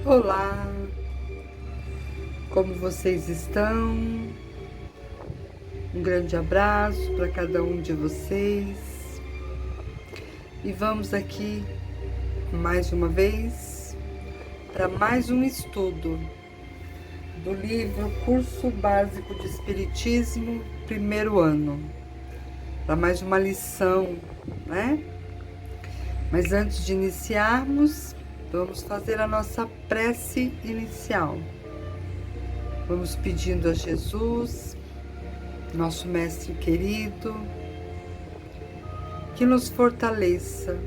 Olá, como vocês estão? Um grande abraço para cada um de vocês. E vamos aqui mais uma vez para mais um estudo do livro Curso Básico de Espiritismo, primeiro ano. Para mais uma lição, né? Mas antes de iniciarmos, vamos fazer a nossa prece inicial. Vamos pedindo a Jesus, nosso Mestre querido, que nos fortaleça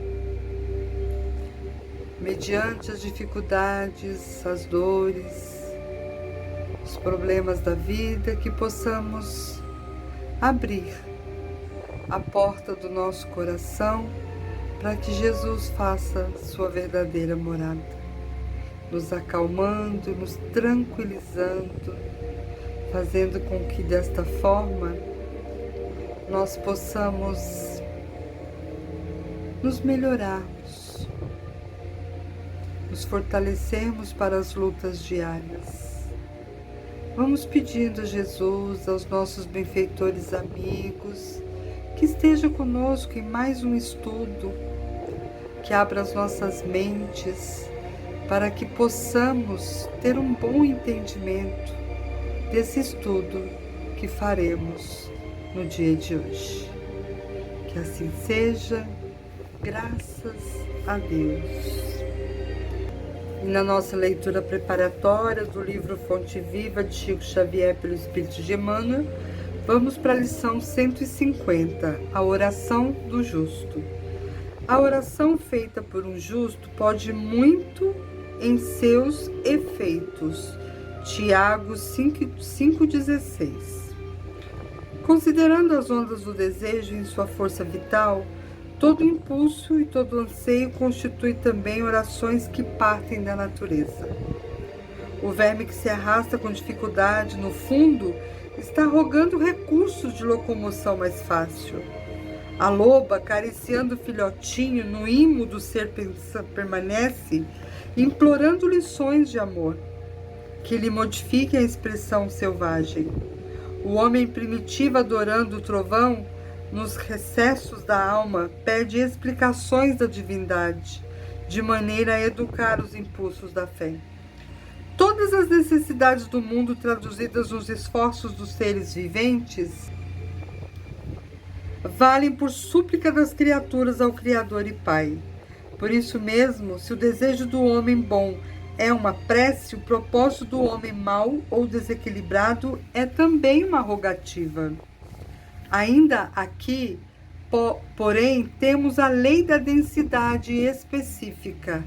mediante as dificuldades, as dores, os problemas da vida, que possamos abrir a porta do nosso coração para que Jesus faça sua verdadeira morada, nos acalmando, nos tranquilizando, fazendo com que desta forma nós possamos nos melhorarmos, nos fortalecermos para as lutas diárias. Vamos pedindo a Jesus, aos nossos benfeitores amigos, que esteja conosco em mais um estudo, que abra as nossas mentes para que possamos ter um bom entendimento desse estudo que faremos no dia de hoje. Que assim seja, graças a Deus. E na nossa leitura preparatória do livro Fonte Viva de Chico Xavier pelo Espírito de Emmanuel, vamos para a lição 150, a oração do justo. A oração feita por um justo pode muito em seus efeitos. Tiago 5,16. Considerando as ondas do desejo em sua força vital, todo impulso e todo anseio constitui também orações que partem da natureza. O verme que se arrasta com dificuldade, no fundo, está rogando recursos de locomoção mais fácil. A loba, acariciando o filhotinho no imo do ser, permanece, implorando lições de amor, que lhe modifiquem a expressão selvagem. O homem primitivo, adorando o trovão, nos recessos da alma, pede explicações da divindade, de maneira a educar os impulsos da fé. Todas as necessidades do mundo traduzidas nos esforços dos seres viventes valem por súplica das criaturas ao Criador e Pai. Por isso mesmo, se o desejo do homem bom é uma prece, o propósito do homem mau ou desequilibrado é também uma rogativa. Ainda aqui, porém, temos a lei da densidade específica.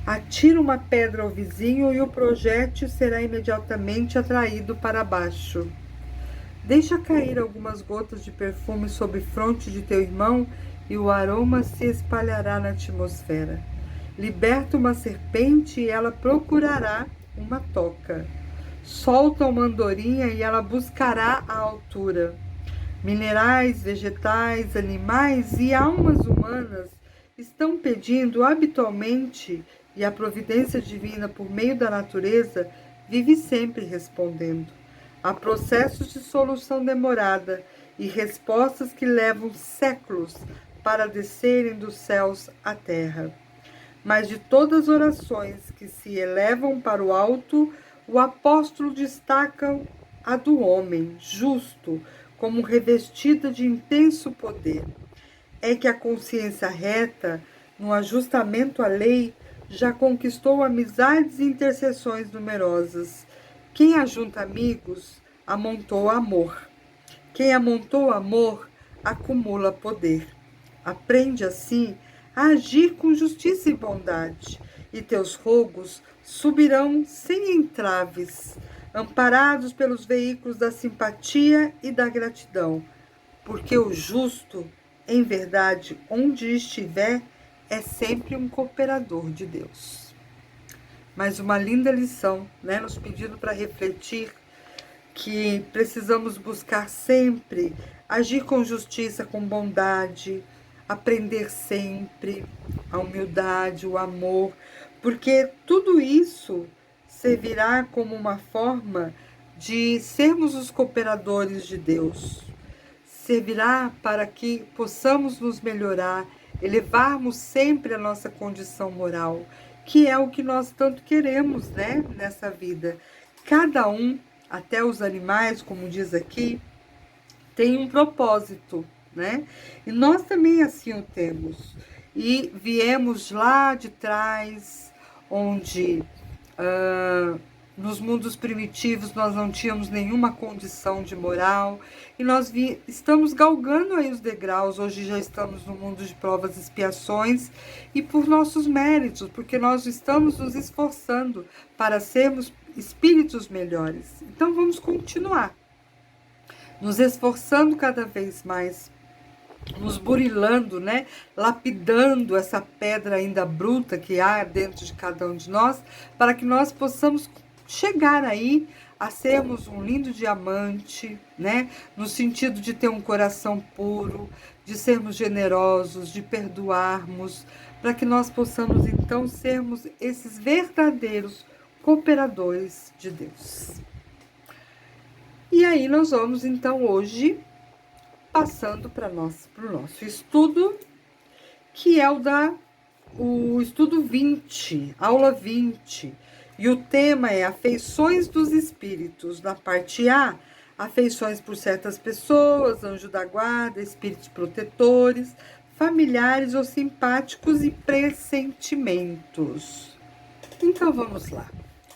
Atira uma pedra ao vizinho e o projétil será imediatamente atraído para baixo. Deixa cair algumas gotas de perfume sobre a fronte de teu irmão e o aroma se espalhará na atmosfera. Liberta uma serpente e ela procurará uma toca. Solta uma andorinha e ela buscará a altura. Minerais, vegetais, animais e almas humanas estão pedindo habitualmente, e a providência divina por meio da natureza vive sempre respondendo. Há processos de solução demorada e respostas que levam séculos para descerem dos céus à terra. Mas de todas as orações que se elevam para o alto, o apóstolo destaca a do homem justo, como revestida de intenso poder. É que a consciência reta, no ajustamento à lei, já conquistou amizades e intercessões numerosas. Quem ajunta amigos, amontou amor. Quem amontou amor, acumula poder. Aprende, assim, a agir com justiça e bondade, e teus rogos subirão sem entraves, amparados pelos veículos da simpatia e da gratidão, porque o justo, em verdade, onde estiver, é sempre um cooperador de Deus. Mais uma linda lição, né? Nos pedindo para refletir que precisamos buscar sempre agir com justiça, com bondade, aprender sempre a humildade, o amor, porque tudo isso servirá como uma forma de sermos os cooperadores de Deus, servirá para que possamos nos melhorar, elevarmos sempre a nossa condição moral, que é o que nós tanto queremos, né, nessa vida. Cada um, até os animais, como diz aqui, tem um propósito, né? E nós também assim o temos. E viemos lá de trás, onde nos mundos primitivos nós não tínhamos nenhuma condição de moral, e nós estamos galgando aí os degraus, hoje já estamos no mundo de provas e expiações, e por nossos méritos, porque nós estamos nos esforçando para sermos espíritos melhores. Então vamos continuar nos esforçando cada vez mais, nos burilando, né? Lapidando essa pedra ainda bruta que há dentro de cada um de nós, para que nós possamos chegar aí a sermos um lindo diamante, né? No sentido de ter um coração puro, de sermos generosos, de perdoarmos, para que nós possamos então sermos esses verdadeiros cooperadores de Deus. E aí nós vamos então hoje passando para o nosso estudo, que é o estudo 20, aula 20. E o tema é afeições dos espíritos. Na parte A, afeições por certas pessoas, anjo da guarda, espíritos protetores, familiares ou simpáticos e pressentimentos. Então vamos lá.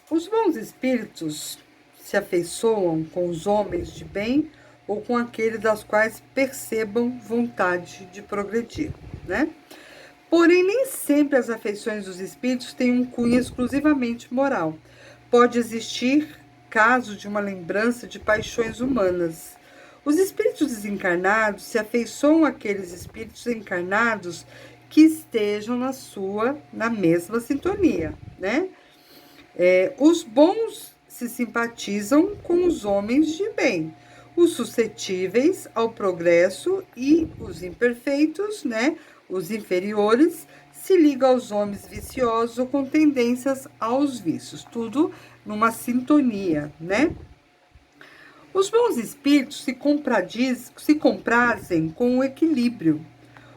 Os bons espíritos se afeiçoam com os homens de bem ou com aqueles das quais percebam vontade de progredir, né? Porém, nem sempre as afeições dos espíritos têm um cunho exclusivamente moral. Pode existir caso de uma lembrança de paixões humanas. Os espíritos desencarnados se afeiçoam àqueles espíritos encarnados que estejam na mesma sintonia, né? Os bons se simpatizam com os homens de bem, os suscetíveis ao progresso, e os imperfeitos, né, os inferiores, se ligam aos homens viciosos ou com tendências aos vícios, tudo numa sintonia, né? Os bons espíritos se comprazem com o equilíbrio,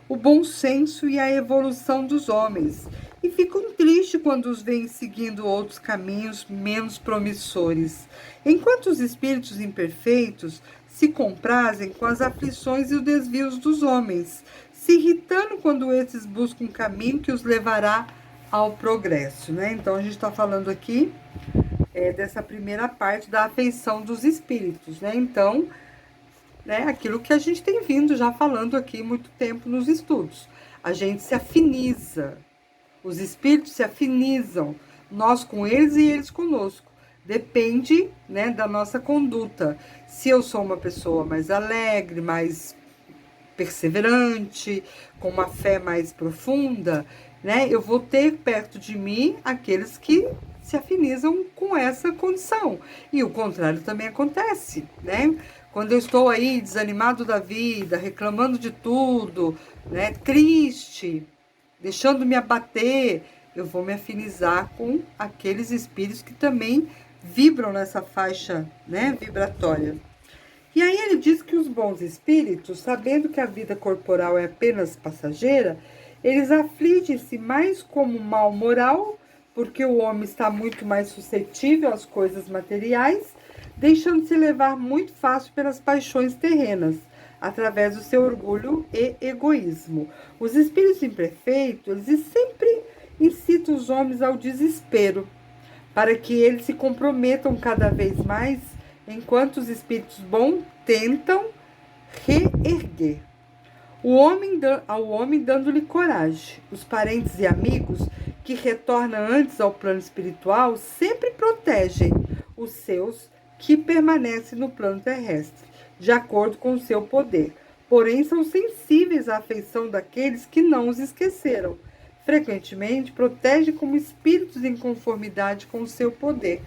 o bom senso e a evolução dos homens, e ficam tristes quando os veem seguindo outros caminhos menos promissores, enquanto os espíritos imperfeitos se comprazem com as aflições e os desvios dos homens, se irritando quando esses buscam um caminho que os levará ao progresso, né? Então a gente está falando aqui dessa primeira parte da afeição dos espíritos, né? Então, né, aquilo que a gente tem vindo já falando aqui muito tempo nos estudos. A gente se afiniza, os espíritos se afinizam, nós com eles e eles conosco. Depende, né, da nossa conduta. Se eu sou uma pessoa mais alegre, mais perseverante, com uma fé mais profunda, né, eu vou ter perto de mim aqueles que se afinizam com essa condição. E o contrário também acontece, né? Quando eu estou aí desanimado da vida, reclamando de tudo, né, triste, deixando-me abater, eu vou me afinizar com aqueles espíritos que também vibram nessa faixa, né, vibratória. E aí ele diz que os bons espíritos, sabendo que a vida corporal é apenas passageira, eles afligem-se mais como mal moral, porque o homem está muito mais suscetível às coisas materiais, deixando-se levar muito fácil pelas paixões terrenas, através do seu orgulho e egoísmo. Os espíritos imperfeitos, eles sempre incitam os homens ao desespero, para que eles se comprometam cada vez mais, enquanto os espíritos bons tentam reerguer ao homem dando-lhe coragem. Os parentes e amigos que retornam antes ao plano espiritual sempre protegem os seus que permanecem no plano terrestre, de acordo com o seu poder. Porém, são sensíveis à afeição daqueles que não os esqueceram. Frequentemente, protegem como espíritos em conformidade com o seu poder.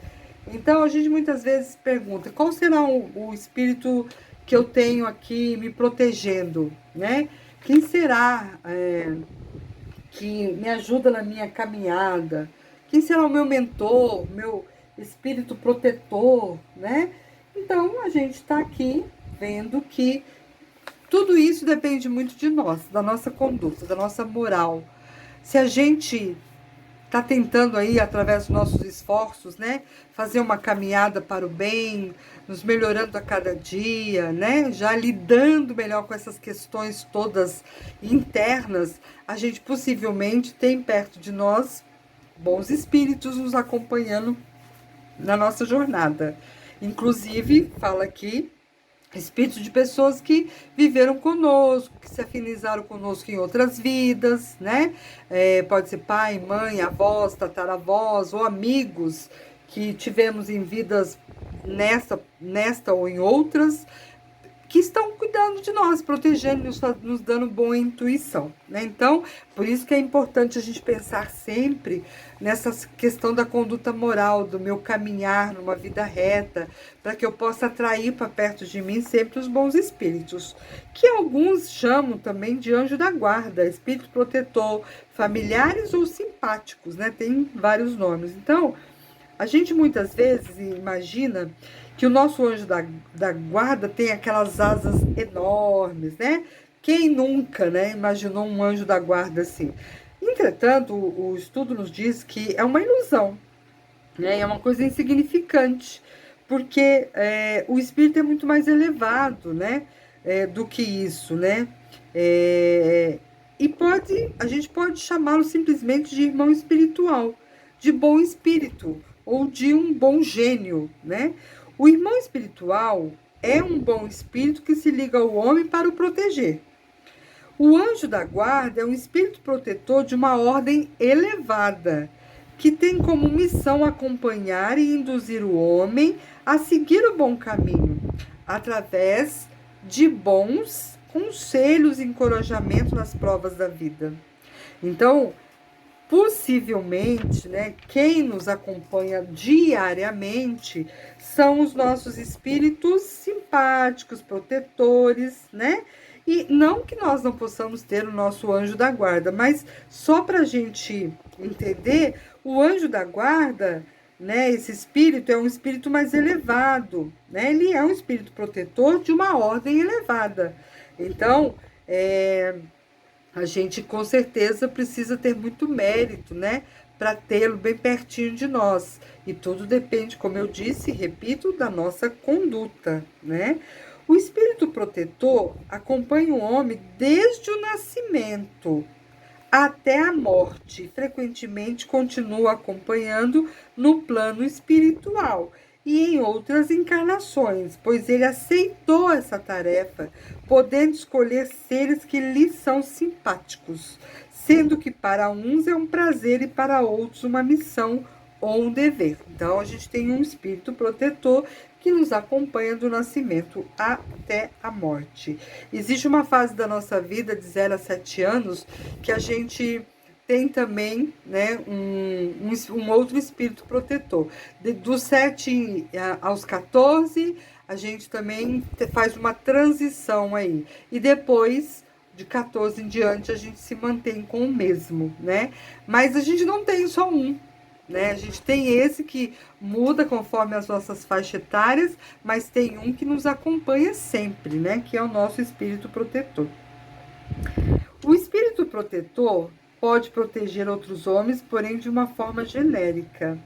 Então, a gente muitas vezes pergunta, qual será o espírito que eu tenho aqui me protegendo, né? Quem será que me ajuda na minha caminhada, Quem será o meu mentor, meu espírito protetor, né? Então, a gente está aqui vendo que tudo isso depende muito de nós, da nossa conduta, da nossa moral. Se a gente está tentando aí, através dos nossos esforços, né, fazer uma caminhada para o bem, nos melhorando a cada dia, né, já lidando melhor com essas questões todas internas, a gente possivelmente tem perto de nós bons espíritos nos acompanhando na nossa jornada. Inclusive, fala aqui, espíritos de pessoas que viveram conosco, que se afinizaram conosco em outras vidas, né? Pode ser pai, mãe, avós, tataravós ou amigos que tivemos em vidas nesta ou em outras, que estão cuidando de nós, protegendo, nos dando boa intuição, né? Então, por isso que é importante a gente pensar sempre nessa questão da conduta moral, do meu caminhar numa vida reta, para que eu possa atrair para perto de mim sempre os bons espíritos, que alguns chamam também de anjo da guarda, espírito protetor, familiares ou simpáticos, né? Tem vários nomes. Então, a gente muitas vezes imagina que o nosso anjo da guarda tem aquelas asas enormes, né? Quem nunca, né, imaginou um anjo da guarda assim? Entretanto, o estudo nos diz que é uma ilusão, né? É uma coisa insignificante, porque o espírito é muito mais elevado, né, do que isso, né? E a gente pode chamá-lo simplesmente de irmão espiritual, de bom espírito, ou de um bom gênio, né? O irmão espiritual é um bom espírito que se liga ao homem para o proteger. O anjo da guarda é um espírito protetor de uma ordem elevada, que tem como missão acompanhar e induzir o homem a seguir o bom caminho, através de bons conselhos e encorajamento nas provas da vida. Então, possivelmente, né, quem nos acompanha diariamente são os nossos espíritos simpáticos, protetores, né? E não que nós não possamos ter o nosso anjo da guarda, mas só para a gente entender, o anjo da guarda, né, esse espírito é um espírito mais elevado, né? Ele é um espírito protetor de uma ordem elevada. Então, a gente com certeza precisa ter muito mérito, né, para tê-lo bem pertinho de nós. E tudo depende, como eu disse, repito, da nossa conduta, né? O espírito protetor acompanha o homem desde o nascimento até a morte. Frequentemente continua acompanhando no plano espiritual e em outras encarnações, pois ele aceitou essa tarefa, podendo escolher seres que lhe são simpáticos, sendo que para uns é um prazer e para outros uma missão ou um dever. Então, a gente tem um espírito protetor que nos acompanha do nascimento até a morte. Existe uma fase da nossa vida, de 0 a 7 anos, que a gente tem também, né, um outro espírito protetor. Dos 7 aos 14, a gente também faz uma transição aí. E depois, de 14 em diante, a gente se mantém com o mesmo, né? Mas a gente não tem só um, né? A gente tem esse que muda conforme as nossas faixas etárias, mas tem um que nos acompanha sempre, né? Que é o nosso espírito protetor. O espírito protetor pode proteger outros homens, porém de uma forma genérica.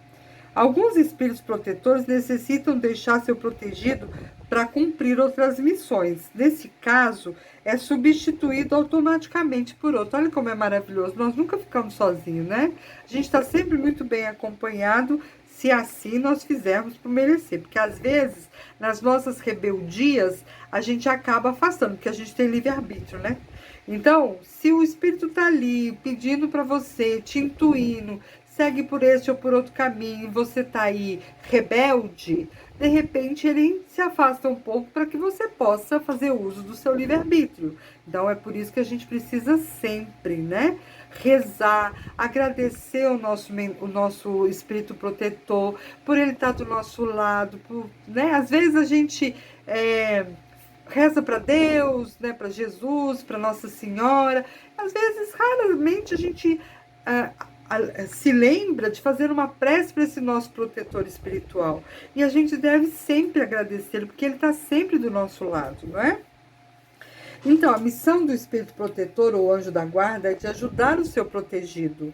Alguns espíritos protetores necessitam deixar seu protegido para cumprir outras missões. Nesse caso, é substituído automaticamente por outro. Olha como é maravilhoso, nós nunca ficamos sozinhos, né? A gente está sempre muito bem acompanhado, se assim nós fizermos por merecer. Porque às vezes, nas nossas rebeldias, a gente acaba afastando, porque a gente tem livre-arbítrio, né? Então, se o espírito está ali pedindo para você, te intuindo, segue por este ou por outro caminho, você está aí rebelde, de repente ele se afasta um pouco para que você possa fazer uso do seu livre-arbítrio. Então, é por isso que a gente precisa sempre, né, rezar, agradecer o nosso espírito protetor, por ele estar do nosso lado, né? Às vezes a gente reza para Deus, né, para Jesus, para Nossa Senhora. Às vezes, raramente, a gente se lembra de fazer uma prece para esse nosso protetor espiritual. E a gente deve sempre agradecê-lo, porque ele está sempre do nosso lado, não é? Então, a missão do espírito protetor ou anjo da guarda é de ajudar o seu protegido,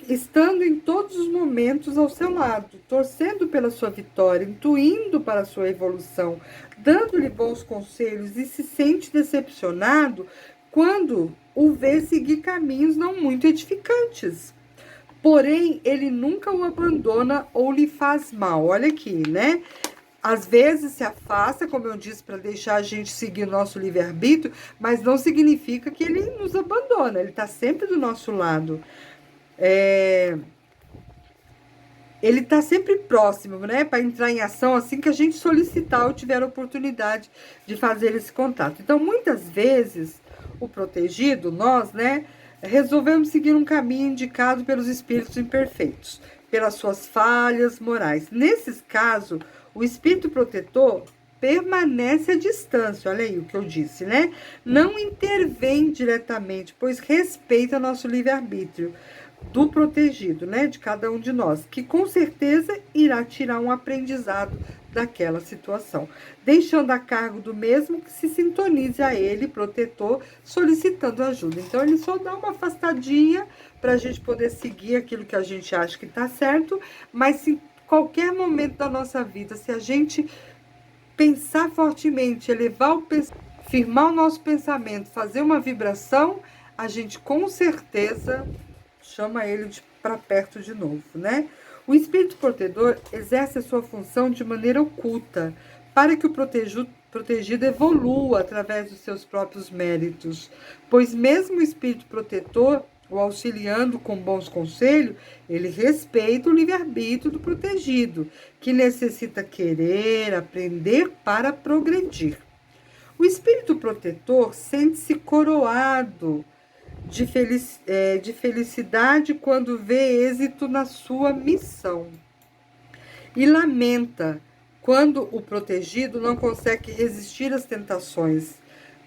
estando em todos os momentos ao seu lado, torcendo pela sua vitória, intuindo para a sua evolução, dando-lhe bons conselhos, e se sente decepcionado quando o vê seguir caminhos não muito edificantes. Porém, ele nunca o abandona ou lhe faz mal. Olha aqui, né? Às vezes se afasta, como eu disse, para deixar a gente seguir o nosso livre-arbítrio, mas não significa que ele nos abandona, ele está sempre do nosso lado. Ele está sempre próximo, né, para entrar em ação assim que a gente solicitar ou tiver a oportunidade de fazer esse contato. Então, muitas vezes, o protegido, nós, né, resolvemos seguir um caminho indicado pelos espíritos imperfeitos, pelas suas falhas morais. Nesses casos, o espírito protetor permanece à distância, olha aí o que eu disse, né? Não intervém diretamente, pois respeita nosso livre-arbítrio do protegido, né? De cada um de nós, que com certeza irá tirar um aprendizado daquela situação, deixando a cargo do mesmo que se sintonize a ele, protetor, solicitando ajuda. Então, ele só dá uma afastadinha para a gente poder seguir aquilo que a gente acha que está certo, mas se qualquer momento da nossa vida, se a gente pensar fortemente, firmar o nosso pensamento, fazer uma vibração, a gente com certeza chama ele para perto de novo, né? O espírito protetor exerce a sua função de maneira oculta, para que o protegido evolua através dos seus próprios méritos, pois mesmo o espírito protetor, o auxiliando com bons conselhos, ele respeita o livre-arbítrio do protegido, que necessita querer, aprender para progredir. O espírito protetor sente-se coroado de felicidade quando vê êxito na sua missão, e lamenta quando o protegido não consegue resistir às tentações,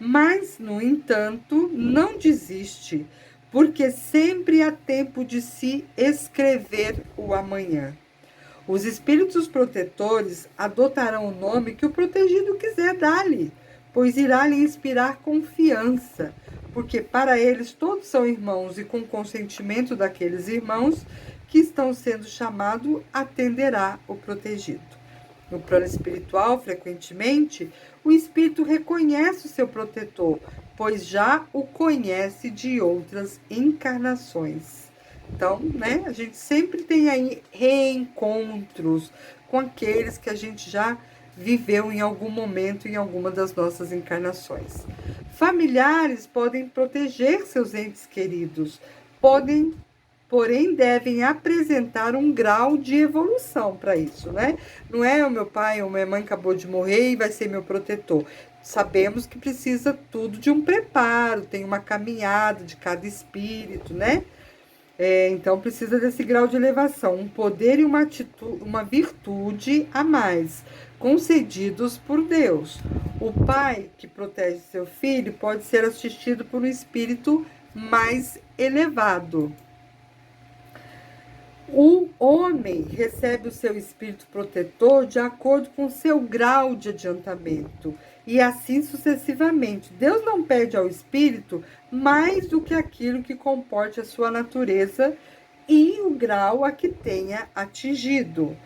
mas, no entanto, não desiste, porque sempre há tempo de se escrever o amanhã. Os espíritos protetores adotarão o nome que o protegido quiser dar-lhe, pois irá lhe inspirar confiança, porque para eles todos são irmãos, e com o consentimento daqueles irmãos que estão sendo chamados, atenderá o protegido. No plano espiritual, frequentemente, o espírito reconhece o seu protetor, pois já o conhece de outras encarnações. Então, né, a gente sempre tem aí reencontros com aqueles que a gente já viveu em algum momento, em alguma das nossas encarnações. Familiares podem proteger seus entes queridos, porém devem apresentar um grau de evolução para isso, né? Não é o meu pai ou minha mãe acabou de morrer e vai ser meu protetor. Sabemos que precisa tudo de um preparo, tem uma caminhada de cada espírito, né? Então precisa desse grau de elevação, um poder e uma virtude a mais, concedidos por Deus. O pai que protege seu filho pode ser assistido por um espírito mais elevado. O homem recebe o seu espírito protetor de acordo com seu grau de adiantamento, e assim sucessivamente. Deus não pede ao espírito mais do que aquilo que comporte a sua natureza e o grau a que tenha atingido.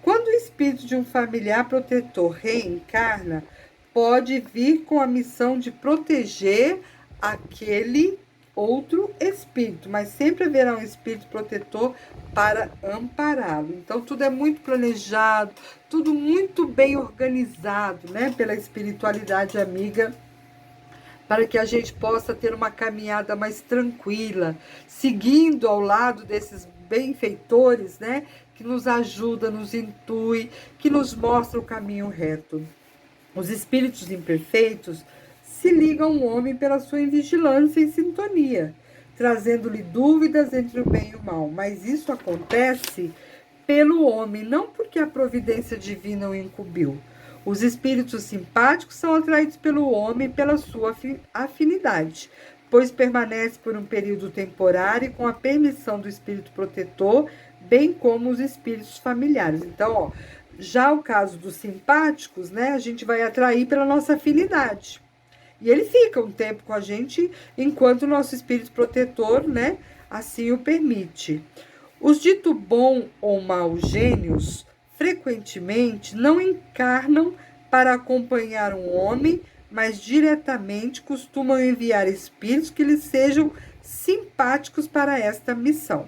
Quando o espírito de um familiar protetor reencarna, pode vir com a missão de proteger aquele outro espírito, mas sempre haverá um espírito protetor para ampará-lo. Então, tudo é muito planejado, tudo muito bem organizado, né, pela espiritualidade amiga, para que a gente possa ter uma caminhada mais tranquila, seguindo ao lado desses benfeitores, né, que nos ajuda, nos intui, que nos mostra o caminho reto. Os espíritos imperfeitos se ligam ao homem pela sua invigilância e sintonia, trazendo-lhe dúvidas entre o bem e o mal. Mas isso acontece pelo homem, não porque a providência divina o incumbiu. Os espíritos simpáticos são atraídos pelo homem pela sua afinidade, pois permanece por um período temporário com a permissão do espírito protetor, bem como os espíritos familiares. Então, ó, já o caso dos simpáticos, né, a gente vai atrair pela nossa afinidade. E ele fica um tempo com a gente enquanto o nosso espírito protetor, né, assim o permite. Os dito bom ou mau gênios, frequentemente, não encarnam para acompanhar um homem, mas diretamente costumam enviar espíritos que lhes sejam simpáticos para esta missão.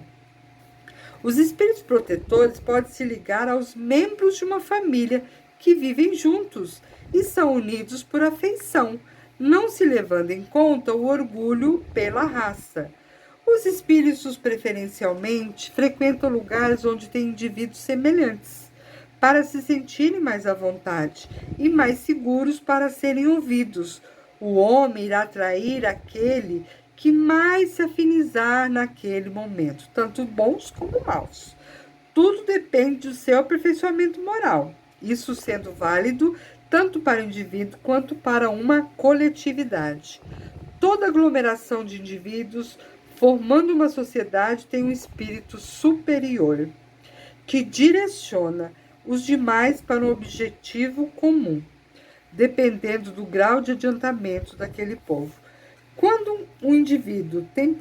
Os espíritos protetores podem se ligar aos membros de uma família que vivem juntos e são unidos por afeição, não se levando em conta o orgulho pela raça. Os espíritos, preferencialmente, frequentam lugares onde tem indivíduos semelhantes, para se sentirem mais à vontade e mais seguros para serem ouvidos. O homem irá atrair aquele que mais se afinizar naquele momento, tanto bons como maus. Tudo depende do seu aperfeiçoamento moral, isso sendo válido tanto para o indivíduo quanto para uma coletividade. Toda aglomeração de indivíduos formando uma sociedade tem um espírito superior, que direciona os demais para um objetivo comum, dependendo do grau de adiantamento daquele povo. Quando um indivíduo tem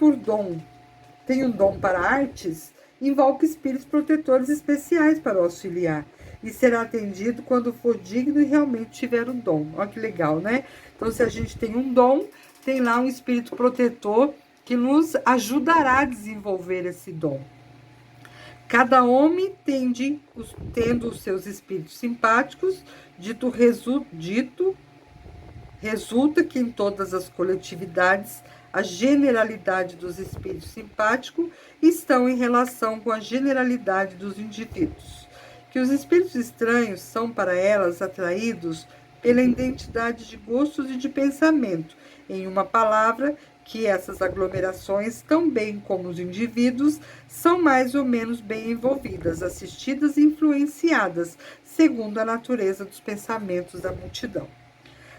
um dom para artes, invoca espíritos protetores especiais para o auxiliar e será atendido quando for digno e realmente tiver o dom. Olha que legal, né? Então, se a gente tem um dom, tem lá um espírito protetor que nos ajudará a desenvolver esse dom. Cada homem tendo os seus espíritos simpáticos, resulta que em todas as coletividades a generalidade dos espíritos simpáticos estão em relação com a generalidade dos indivíduos. Que os espíritos estranhos são para elas atraídos pela identidade de gostos e de pensamento. Em uma palavra, que essas aglomerações, tão bem como os indivíduos, são mais ou menos bem envolvidas, assistidas e influenciadas, segundo a natureza dos pensamentos da multidão.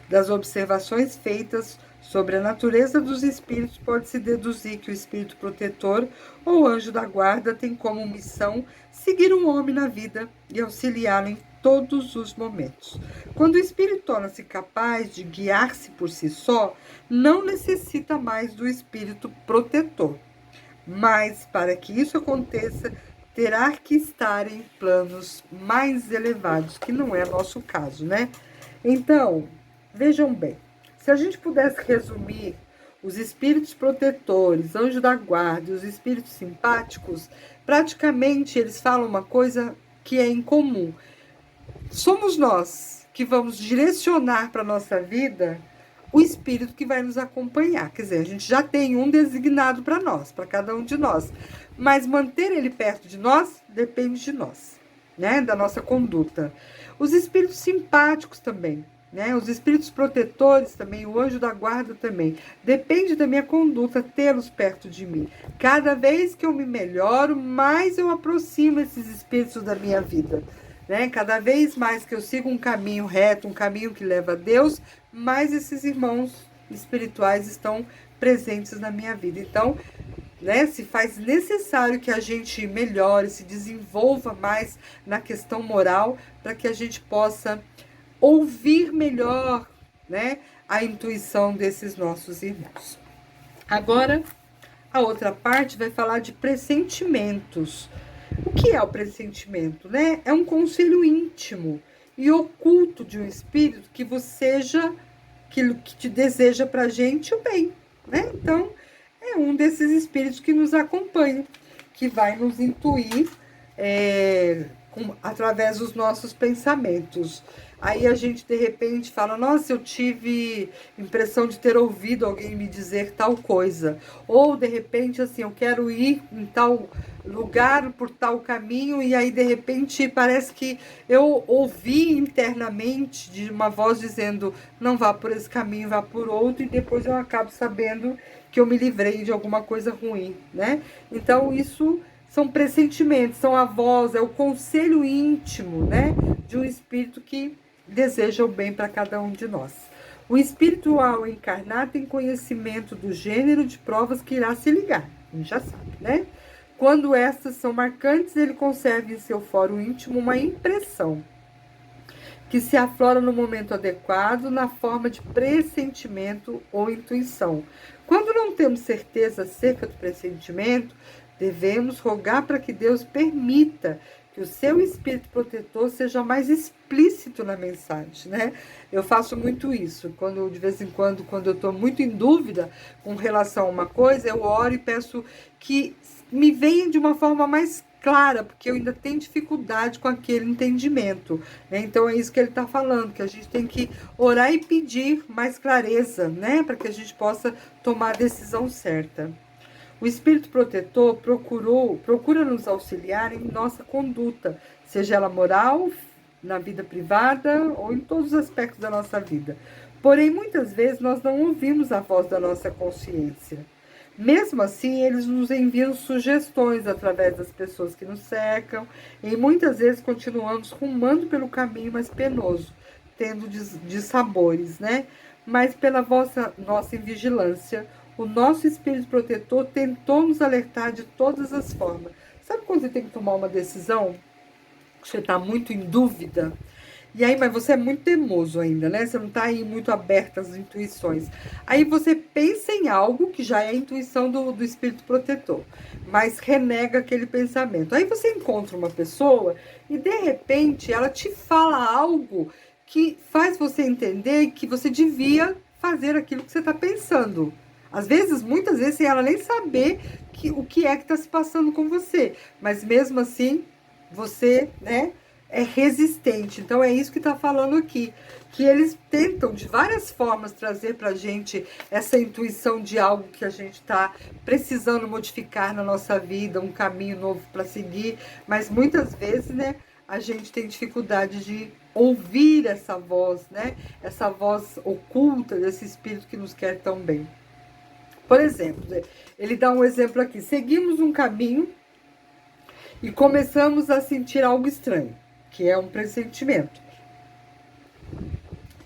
Das observações feitas sobre a natureza dos espíritos, pode-se deduzir que o espírito protetor ou anjo da guarda tem como missão seguir um homem na vida e auxiliá-lo em todos os momentos. Quando o espírito torna-se capaz de guiar-se por si só, não necessita mais do espírito protetor. Mas, para que isso aconteça, terá que estar em planos mais elevados, que não é nosso caso, né? Então, vejam bem, se a gente pudesse resumir os espíritos protetores, anjo da guarda e os espíritos simpáticos, praticamente eles falam uma coisa que é em comum. Somos nós que vamos direcionar para a nossa vida o espírito que vai nos acompanhar. Quer dizer, a gente já tem um designado para nós, para cada um de nós. Mas manter ele perto de nós depende de nós, né? Da nossa conduta. Os espíritos simpáticos também, né? Os espíritos protetores também, o anjo da guarda também. Depende da minha conduta tê-los perto de mim. Cada vez que eu me melhoro, mais eu aproximo esses espíritos da minha vida. Né? Cada vez mais que eu sigo um caminho reto, um caminho que leva a Deus, mais esses irmãos espirituais estão presentes na minha vida. Então, né, se faz necessário que a gente melhore, se desenvolva mais na questão moral, para que a gente possa ouvir melhor, né, a intuição desses nossos irmãos. Agora, a outra parte vai falar de pressentimentos. O que é o pressentimento, né? É um conselho íntimo e oculto de um espírito que que te deseja para a gente o bem, né? Então, é um desses espíritos que nos acompanha, que vai nos intuir através dos nossos pensamentos. Aí a gente, de repente, fala, nossa, eu tive impressão de ter ouvido alguém me dizer tal coisa. Ou, de repente, assim, eu quero ir em tal lugar, por tal caminho, e aí, de repente, parece que eu ouvi internamente de uma voz dizendo, não vá por esse caminho, vá por outro, e depois eu acabo sabendo que eu me livrei de alguma coisa ruim, né? Então, isso são pressentimentos, são a voz, é o conselho íntimo, né, de um espírito que deseja o bem para cada um de nós. O espírito, ao encarnar, tem conhecimento do gênero de provas que irá se ligar. A gente já sabe, né? Quando estas são marcantes, ele conserva em seu fórum íntimo uma impressão que se aflora no momento adequado, na forma de pressentimento ou intuição. Quando não temos certeza acerca do pressentimento, devemos rogar para que Deus permita que o seu espírito protetor seja mais explícito na mensagem, né? Eu faço muito isso, de vez em quando eu estou muito em dúvida com relação a uma coisa, eu oro e peço que me venha de uma forma mais clara, porque eu ainda tenho dificuldade com aquele entendimento, né? Então é isso que ele está falando, que a gente tem que orar e pedir mais clareza, né? Para que a gente possa tomar a decisão certa. O Espírito Protetor procura nos auxiliar em nossa conduta, seja ela moral, na vida privada ou em todos os aspectos da nossa vida. Porém, muitas vezes nós não ouvimos a voz da nossa consciência. Mesmo assim, eles nos enviam sugestões através das pessoas que nos cercam e muitas vezes continuamos rumando pelo caminho mais penoso, tendo dissabores, né? Mas pela nossa invigilância, o nosso espírito protetor tentou nos alertar de todas as formas. Sabe quando você tem que tomar uma decisão? Você está muito em dúvida? E aí, mas você é muito teimoso ainda, né? Você não está aí muito aberto às intuições. Aí você pensa em algo que já é a intuição do espírito protetor, mas renega aquele pensamento. Aí você encontra uma pessoa e, de repente, ela te fala algo que faz você entender que você devia fazer aquilo que você está pensando. Às vezes, muitas vezes, sem ela nem saber o que é que está se passando com você. Mas mesmo assim, você, né, é resistente. Então, é isso que está falando aqui. Que eles tentam, de várias formas, trazer para a gente essa intuição de algo que a gente está precisando modificar na nossa vida, um caminho novo para seguir. Mas, muitas vezes, né, a gente tem dificuldade de ouvir essa voz, né? Essa voz oculta desse espírito que nos quer tão bem. Por exemplo, ele dá um exemplo aqui. Seguimos um caminho e começamos a sentir algo estranho, que é um pressentimento,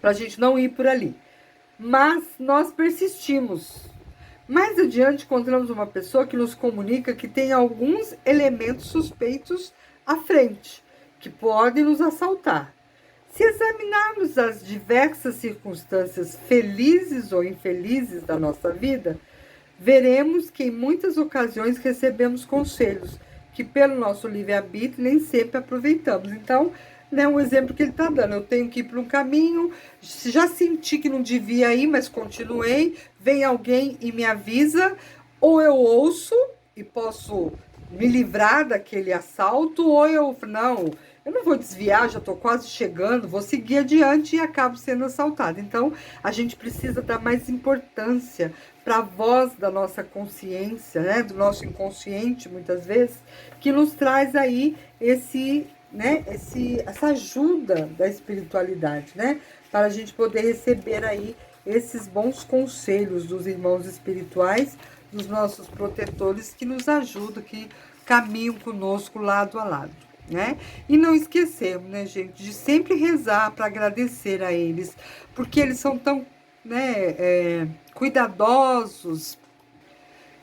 para a gente não ir por ali. Mas nós persistimos. Mais adiante, encontramos uma pessoa que nos comunica que tem alguns elementos suspeitos à frente, que podem nos assaltar. Se examinarmos as diversas circunstâncias felizes ou infelizes da nossa vida, veremos que em muitas ocasiões recebemos conselhos que pelo nosso livre-arbítrio nem sempre aproveitamos. Então, né, um exemplo que ele está dando, eu tenho que ir para um caminho, já senti que não devia ir, mas continuei, vem alguém e me avisa, ou eu ouço e posso me livrar daquele assalto, ou eu não vou desviar, já estou quase chegando, vou seguir adiante e acabo sendo assaltada. Então, a gente precisa dar mais importância para a voz da nossa consciência, né, do nosso inconsciente, muitas vezes, que nos traz aí essa ajuda da espiritualidade, né, para a gente poder receber aí esses bons conselhos dos irmãos espirituais, dos nossos protetores que nos ajudam, que caminham conosco lado a lado, né? E não esquecermos, né, gente, de sempre rezar para agradecer a eles, porque eles são tão, né, cuidadosos,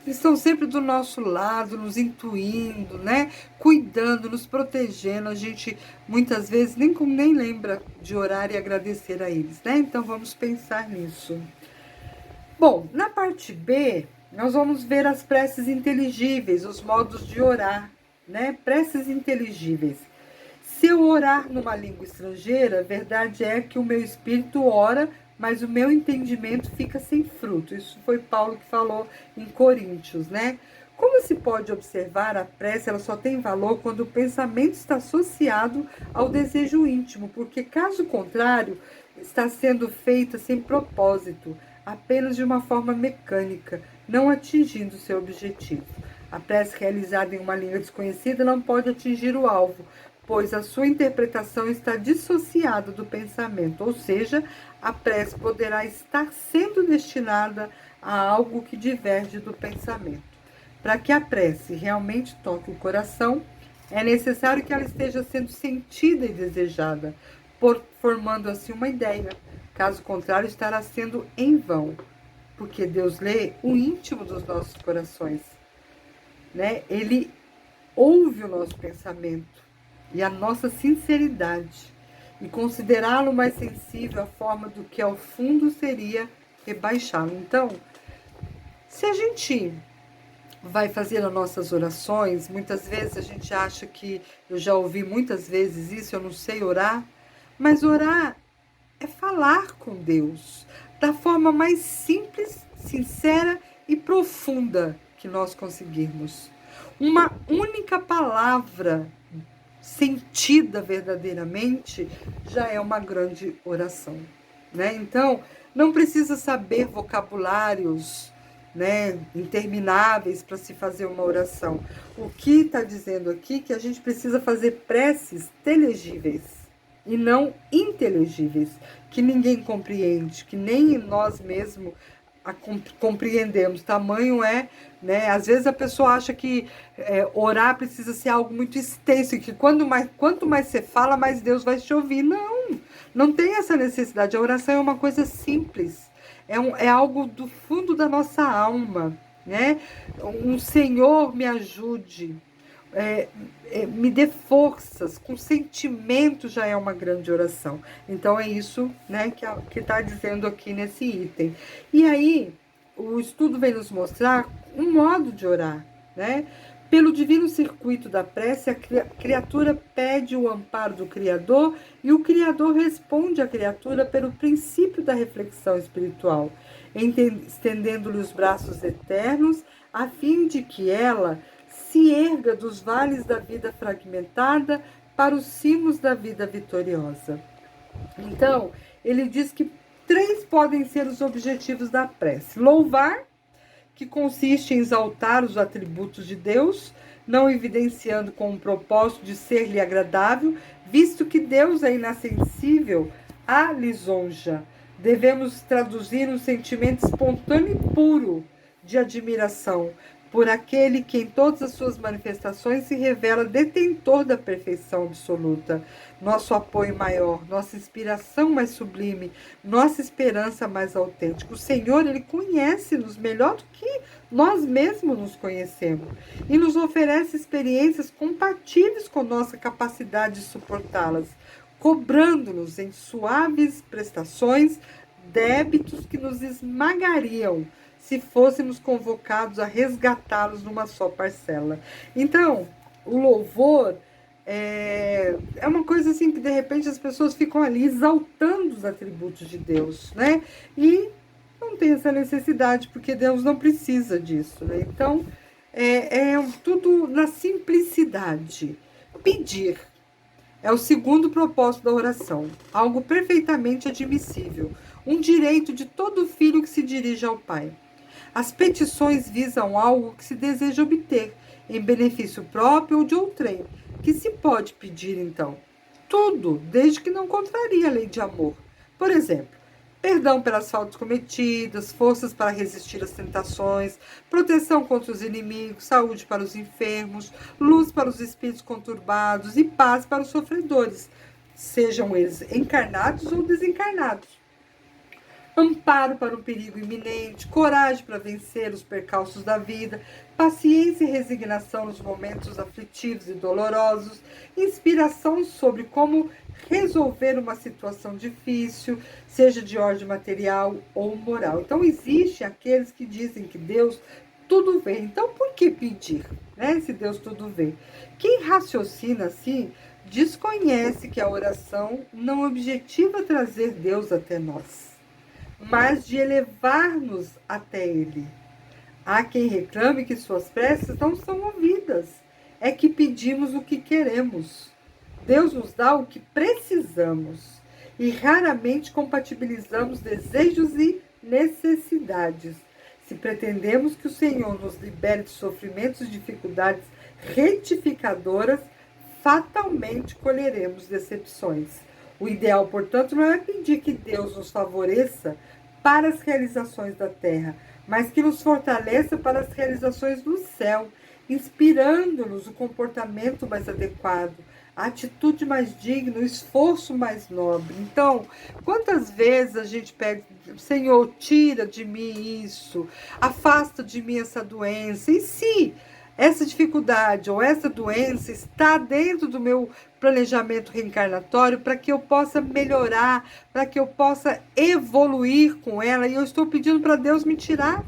eles estão sempre do nosso lado, nos intuindo, né, cuidando, nos protegendo. A gente muitas vezes nem lembra de orar e agradecer a eles, né? Então vamos pensar nisso. Bom, na parte B, nós vamos ver as preces inteligíveis, os modos de orar, né? Preces inteligíveis. Se eu orar numa língua estrangeira, a verdade é que o meu espírito ora, mas o meu entendimento fica sem fruto. Isso foi Paulo que falou em Coríntios, né? Como se pode observar, a prece ela só tem valor quando o pensamento está associado ao desejo íntimo, porque caso contrário, está sendo feita sem propósito, apenas de uma forma mecânica, não atingindo seu objetivo. A prece realizada em uma língua desconhecida não pode atingir o alvo, pois a sua interpretação está dissociada do pensamento, ou seja, a prece poderá estar sendo destinada a algo que diverge do pensamento. Para que a prece realmente toque o coração, é necessário que ela esteja sendo sentida e desejada, formando assim uma ideia, Caso contrário, estará sendo em vão, porque Deus lê o íntimo dos nossos corações, né? Ele ouve o nosso pensamento e a nossa sinceridade, e considerá-lo mais sensível à forma do que ao fundo seria rebaixá-lo. Então, se a gente vai fazer as nossas orações, muitas vezes a gente acha que, eu já ouvi muitas vezes isso, eu não sei orar, mas orar é falar com Deus da forma mais simples, sincera e profunda que nós conseguirmos. Uma única palavra sentida verdadeiramente já é uma grande oração, né? Então, não precisa saber vocabulários, né, intermináveis para se fazer uma oração. O que está dizendo aqui é que a gente precisa fazer preces inteligíveis e não inteligíveis, que ninguém compreende, que nem nós mesmos compreendemos. Tamanho é, né? Às vezes a pessoa acha que orar precisa ser algo muito extenso, que quanto mais você fala, mais Deus vai te ouvir. Não, não tem essa necessidade. A oração é uma coisa simples, é algo do fundo da nossa alma, né? Um Senhor me ajude, me dê forças, com sentimento já é uma grande oração. Então é isso, né, que está dizendo aqui nesse item. E aí, o estudo vem nos mostrar um modo de orar, né? Pelo divino circuito da prece, a criatura pede o amparo do Criador e o Criador responde à criatura pelo princípio da reflexão espiritual, estendendo-lhe os braços eternos, a fim de que ela se erga dos vales da vida fragmentada para os cimos da vida vitoriosa. Então, ele diz que 3 podem ser os objetivos da prece: louvar, que consiste em exaltar os atributos de Deus, não evidenciando com o propósito de ser-lhe agradável, visto que Deus é inacessível à lisonja. Devemos traduzir um sentimento espontâneo e puro de admiração por aquele que em todas as suas manifestações se revela detentor da perfeição absoluta, nosso apoio maior, nossa inspiração mais sublime, nossa esperança mais autêntica. O Senhor, Ele conhece-nos melhor do que nós mesmos nos conhecemos e nos oferece experiências compatíveis com nossa capacidade de suportá-las, cobrando-nos em suaves prestações débitos que nos esmagariam se fôssemos convocados a resgatá-los numa só parcela. Então, o louvor é uma coisa assim que de repente as pessoas ficam ali exaltando os atributos de Deus, né? E não tem essa necessidade, porque Deus não precisa disso, né? Então, tudo na simplicidade. Pedir é o segundo propósito da oração, algo perfeitamente admissível, um direito de todo filho que se dirige ao Pai. As petições visam algo que se deseja obter, em benefício próprio ou de outrem. Que se pode pedir, então? Tudo, desde que não contrarie a lei de amor. Por exemplo, perdão pelas faltas cometidas, forças para resistir às tentações, proteção contra os inimigos, saúde para os enfermos, luz para os espíritos conturbados e paz para os sofredores, sejam eles encarnados ou desencarnados. Amparo para um perigo iminente, coragem para vencer os percalços da vida, paciência e resignação nos momentos aflitivos e dolorosos, inspiração sobre como resolver uma situação difícil, seja de ordem material ou moral. Então, existem aqueles que dizem que Deus tudo vê. Então, por que pedir, né, se Deus tudo vê? Quem raciocina assim desconhece que a oração não objetiva trazer Deus até nós, mas de elevar-nos até Ele. Há quem reclame que suas preces não são ouvidas. É que pedimos o que queremos. Deus nos dá o que precisamos e raramente compatibilizamos desejos e necessidades. Se pretendemos que o Senhor nos libere de sofrimentos e dificuldades retificadoras, fatalmente colheremos decepções. O ideal, portanto, não é pedir que Deus nos favoreça para as realizações da terra, mas que nos fortaleça para as realizações do céu, inspirando-nos o comportamento mais adequado, a atitude mais digna, o esforço mais nobre. Então, quantas vezes a gente pede, Senhor, tira de mim isso, afasta de mim essa doença, e se essa dificuldade ou essa doença está dentro do meu planejamento reencarnatório para que eu possa melhorar, para que eu possa evoluir com ela, e eu estou pedindo para Deus me tirar.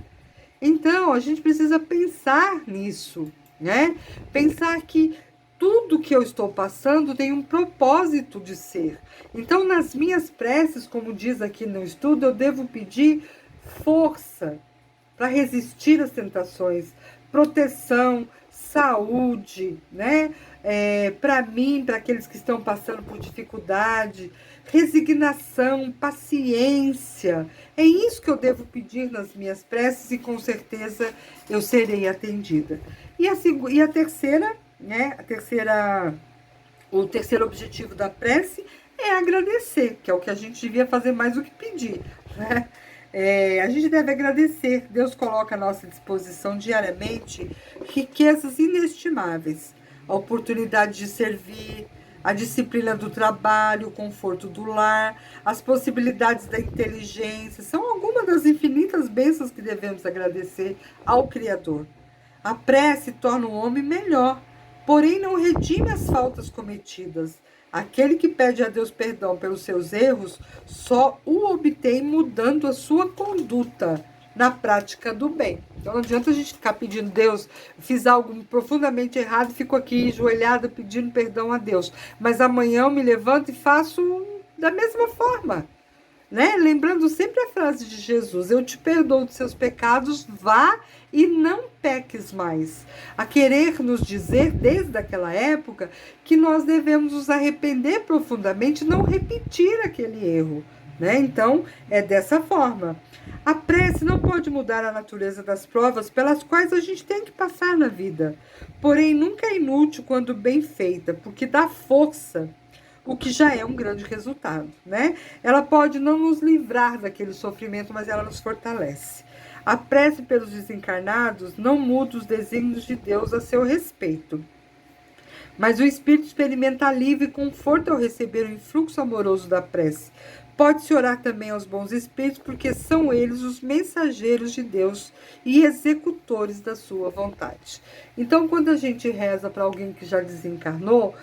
Então, a gente precisa pensar nisso, né? Pensar que tudo que eu estou passando tem um propósito de ser. Então, nas minhas preces, como diz aqui no estudo, eu devo pedir força para resistir às tentações, proteção, saúde, né? Para mim, para aqueles que estão passando por dificuldade, resignação, paciência. É isso que eu devo pedir nas minhas preces e com certeza eu serei atendida. E a terceira, né? O terceiro objetivo da prece é agradecer, que é o que a gente devia fazer mais do que pedir, né? A gente deve agradecer. Deus coloca à nossa disposição diariamente riquezas inestimáveis. A oportunidade de servir, a disciplina do trabalho, o conforto do lar, as possibilidades da inteligência. São algumas das infinitas bênçãos que devemos agradecer ao Criador. A prece torna o homem melhor, porém não redime as faltas cometidas. Aquele que pede a Deus perdão pelos seus erros só o obtém mudando a sua conduta na prática do bem. Então não adianta a gente ficar pedindo, Deus, fiz algo profundamente errado e fico aqui enjoelhada pedindo perdão a Deus. Mas amanhã eu me levanto e faço da mesma forma. Né? Lembrando sempre a frase de Jesus, eu te perdoo dos seus pecados, vá e não peques mais. A querer nos dizer, desde aquela época, que nós devemos nos arrepender profundamente e não repetir aquele erro. Né? Então, é dessa forma. A prece não pode mudar a natureza das provas pelas quais a gente tem que passar na vida. Porém, nunca é inútil quando bem feita, porque dá força, o que já é um grande resultado, né? Ela pode não nos livrar daquele sofrimento, mas ela nos fortalece. A prece pelos desencarnados não muda os desígnios de Deus a seu respeito. Mas o espírito experimenta alívio e conforto ao receber o influxo amoroso da prece. Pode-se orar também aos bons espíritos, porque são eles os mensageiros de Deus e executores da sua vontade. Então, quando a gente reza para alguém que já desencarnou,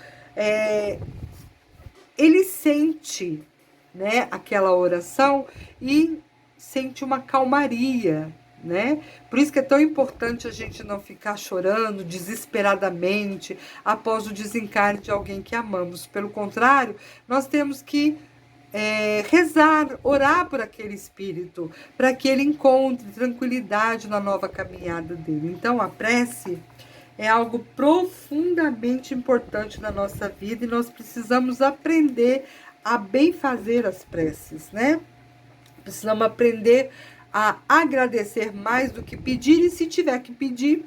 ele sente, né, aquela oração e sente uma calmaria, né? Por isso que é tão importante a gente não ficar chorando desesperadamente após o desencarne de alguém que amamos. Pelo contrário, nós temos que rezar, orar por aquele espírito, para que ele encontre tranquilidade na nova caminhada dele. Então, a prece é algo profundamente importante na nossa vida e nós precisamos aprender a bem fazer as preces, né? Precisamos aprender a agradecer mais do que pedir, e se tiver que pedir,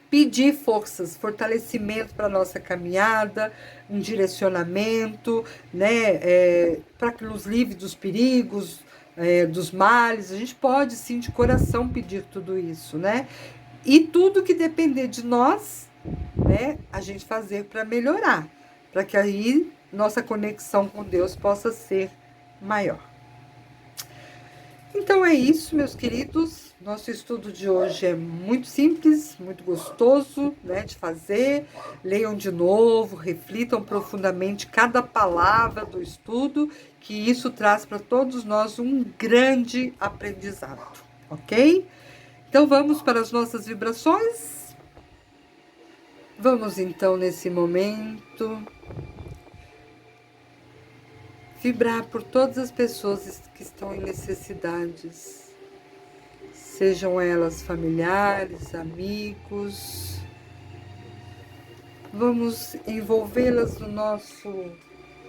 pedir forças, fortalecimento para a nossa caminhada, um direcionamento, né? Para que nos livre dos perigos, dos males. A gente pode sim de coração pedir tudo isso, né? E tudo que depender de nós, né, a gente fazer para melhorar, para que aí nossa conexão com Deus possa ser maior. Então é isso, meus queridos. Nosso estudo de hoje é muito simples, muito gostoso, né, de fazer. Leiam de novo, reflitam profundamente cada palavra do estudo, que isso traz para todos nós um grande aprendizado, ok? Então, vamos para as nossas vibrações? Vamos, então, nesse momento, vibrar por todas as pessoas que estão em necessidades, sejam elas familiares, amigos. Vamos envolvê-las no nosso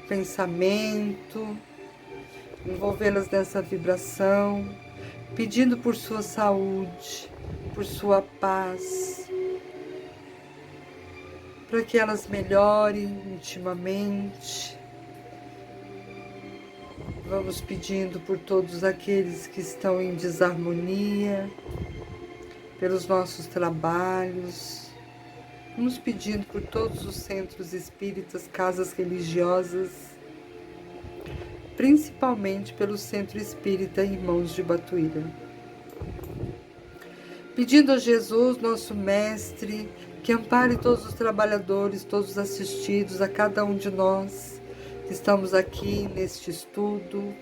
pensamento, envolvê-las nessa vibração, pedindo por sua saúde, por sua paz, para que elas melhorem intimamente. Vamos pedindo por todos aqueles que estão em desarmonia, pelos nossos trabalhos, Vamos pedindo por todos os centros espíritas, casas religiosas, principalmente pelo Centro Espírita Irmãos de Batuíra. Pedindo a Jesus, nosso Mestre, que ampare todos os trabalhadores, todos os assistidos, a cada um de nós que estamos aqui neste estudo,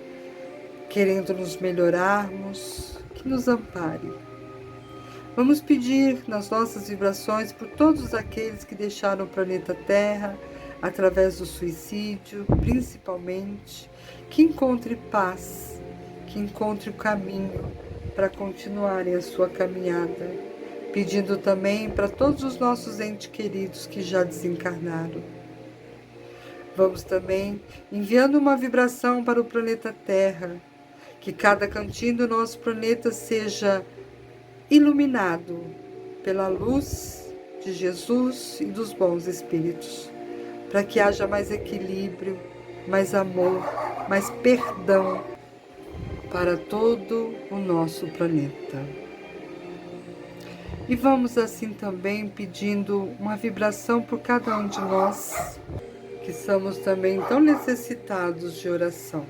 querendo nos melhorarmos, que nos ampare. Vamos pedir nas nossas vibrações por todos aqueles que deixaram o planeta Terra através do suicídio, principalmente, que encontre paz, que encontre o caminho para continuarem a sua caminhada, pedindo também para todos os nossos entes queridos que já desencarnaram. Vamos também enviando uma vibração para o planeta Terra, que cada cantinho do nosso planeta seja iluminado pela luz de Jesus e dos bons espíritos, para que haja mais equilíbrio, mais amor, mais perdão para todo o nosso planeta. E vamos assim também pedindo uma vibração por cada um de nós, que somos também tão necessitados de oração.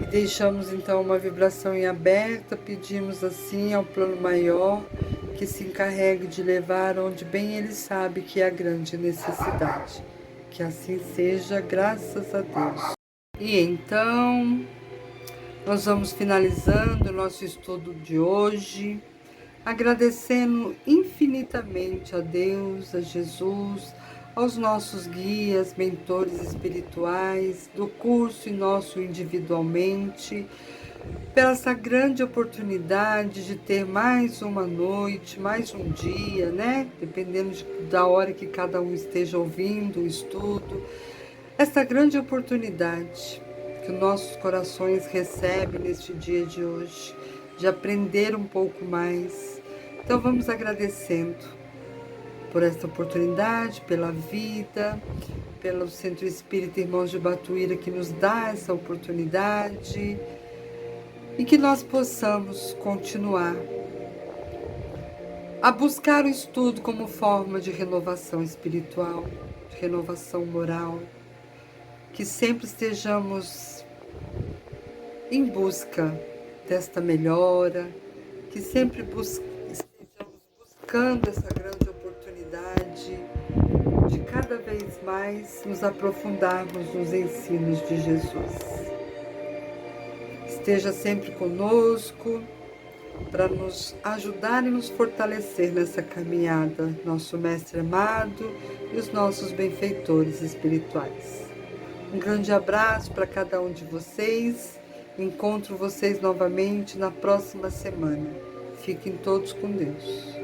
E deixamos então uma vibração em aberta, pedimos assim ao plano maior que se encarregue de levar onde bem ele sabe que é a grande necessidade. Que assim seja, graças a Deus. E então, nós vamos finalizando o nosso estudo de hoje, agradecendo infinitamente a Deus, a Jesus, aos nossos guias, mentores espirituais, do curso e nosso individualmente, pela essa grande oportunidade de ter mais uma noite, mais um dia, né? Dependendo da hora que cada um esteja ouvindo o estudo, essa grande oportunidade que os nossos corações recebem neste dia de hoje, de aprender um pouco mais. Então vamos agradecendo por esta oportunidade, pela vida, pelo Centro Espírita Irmãos de Batuíra que nos dá essa oportunidade e que nós possamos continuar a buscar o estudo como forma de renovação espiritual, de renovação moral, que sempre estejamos em busca desta melhora, que sempre estejamos buscando essa grande oportunidade de cada vez mais nos aprofundarmos nos ensinos de Jesus. Esteja sempre conosco para nos ajudar e nos fortalecer nessa caminhada, nosso Mestre amado e os nossos benfeitores espirituais. Um grande abraço para cada um de vocês. Encontro vocês novamente na próxima semana. Fiquem todos com Deus.